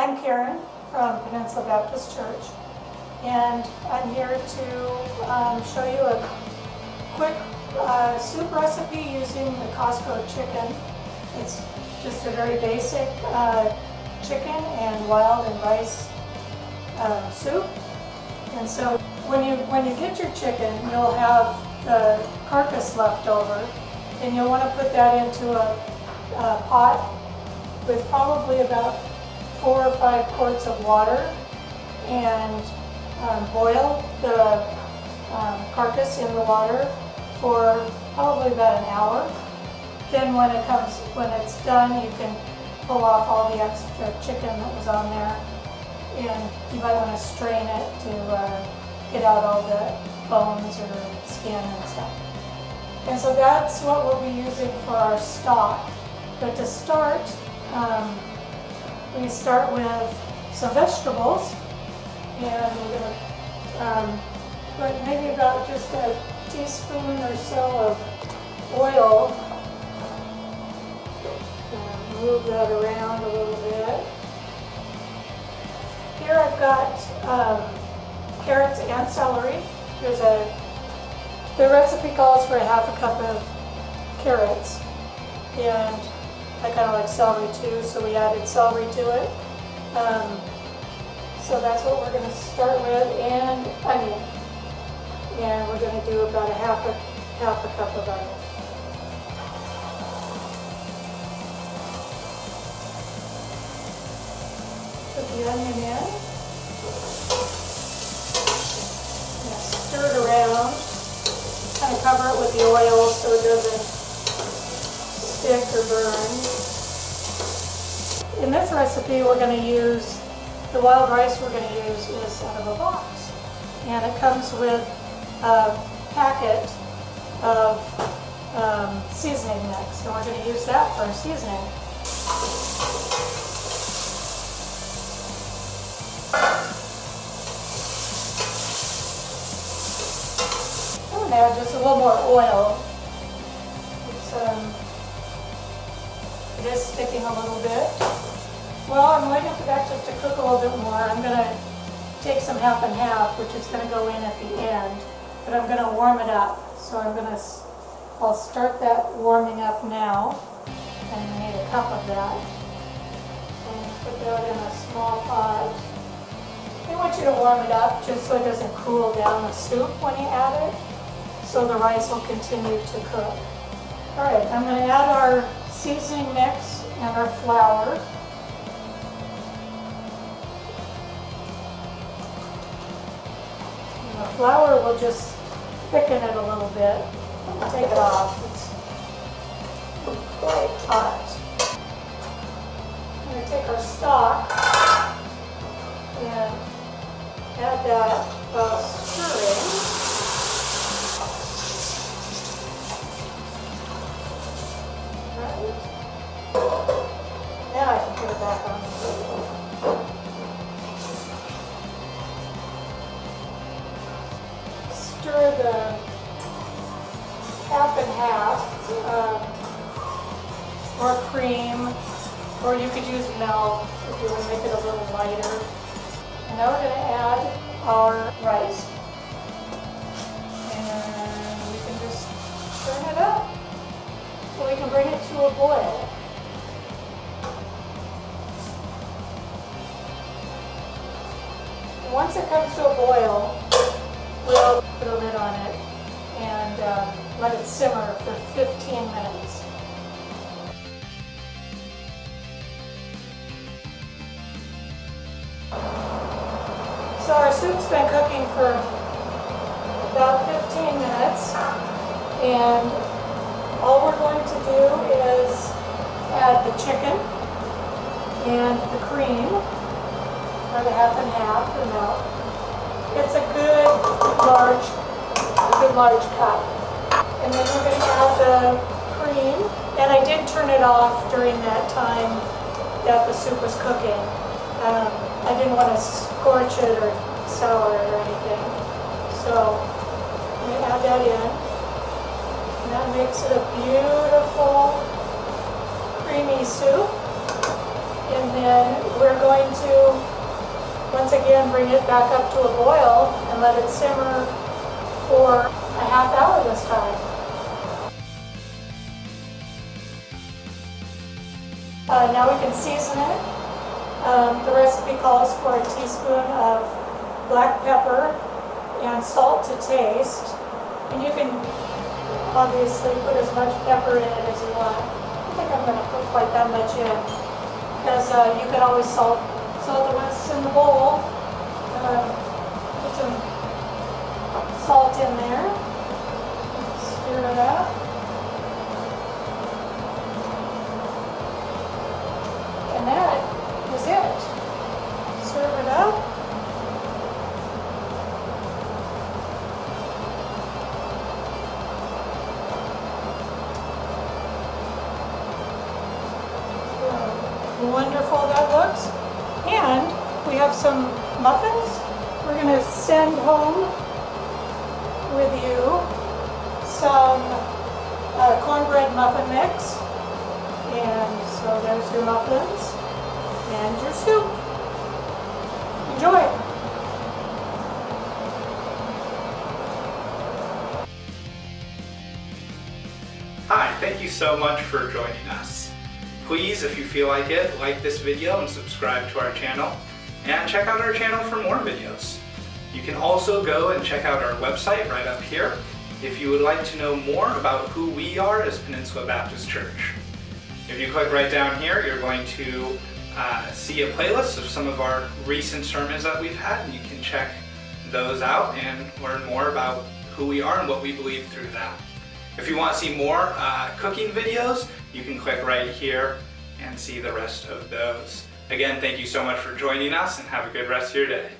I'm Karen from PeninsulaBaptist.Church, and I'm here to show you a quick soup recipe using the Costco chicken. It's just a very basic chicken and wild and rice soup. And so when you get your chicken, you'll have the carcass left over, and you'll want to put that into a pot with probably about 4 or 5 quarts of water, and boil the carcass in the water for probably about an hour. Then when it's done, you can pull off all the extra chicken that was on there, and you might want to strain it to get out all the bones or skin and stuff. And so that's what we'll be using for our stock. But to start, we start with some vegetables, and we're going to put maybe about just a teaspoon or so of oil, and move that around a little bit. Here I've got carrots and celery. The recipe calls for a half a cup of carrots, and I kind of like celery too, so we added celery to it. So that's what we're going to start with, and onion. And we're going to do about a half a cup of onion. Put the onion in. And stir it around. Kind of cover it with the oil so it doesn't stick or burn. In this recipe, we're going to use the wild rice we're going to use is out of a box, and it comes with a packet of seasoning mix, and we're going to use that for our seasoning. I'm going to add just a little more oil. It is sticking a little bit. Well, I'm waiting for that just to cook a little bit more. I'm going to take some half and half, which is going to go in at the end, but I'm going to warm it up. So I'll start that warming up now, and I need a cup of that. And put that in a small pot. I want you to warm it up just so it doesn't cool down the soup when you add it, so the rice will continue to cook. All right, I'm going to add our seasoning mix and our flour. And the flour will just thicken it a little bit. I'll take it off. It's quite hot. I'm going to take our stock and add that while stirring. Now I can put it back on. Stir the half and half, or cream, or you could use milk if you want to make it a little lighter. And now we're going to add our rice. And we can just turn it up so we can bring it to a boil. Once it comes to a boil, we'll put a lid on it and let it simmer for 15 minutes. So our soup's been cooking for about 15 minutes, and all we're going to do is add the chicken and the cream, or the half and half, the milk. It's a good large cup. And then we're going to add the cream. And I did turn it off during that time that the soup was cooking. I didn't want to scorch it or sour it or anything. So I'm going to add that in. And that makes it a beautiful creamy soup. And then we're going to, once again, bring it back up to a boil and let it simmer for a half hour this time. Now we can season it. The recipe calls for a teaspoon of black pepper and salt to taste. And you can obviously put as much pepper in it as you want. I think I'm going to put quite that much in, because you can always salt the what's in the bowl. Put some salt in there. Stir it up. And that is it. Serve it up. Wonderful that looks. And we have some muffins. We're going to send home with you some cornbread muffin mix. And so there's your muffins and your soup. Enjoy. Hi, thank you so much for joining us. Please, if you feel like it, like this video and subscribe to our channel, and check out our channel for more videos. You can also go and check out our website right up here if you would like to know more about who we are as Peninsula Baptist Church. If you click right down here, you're going to see a playlist of some of our recent sermons that we've had, and you can check those out and learn more about who we are and what we believe through that. If you want to see more cooking videos, you can click right here and see the rest of those. Again, thank you so much for joining us, and have a good rest of your day.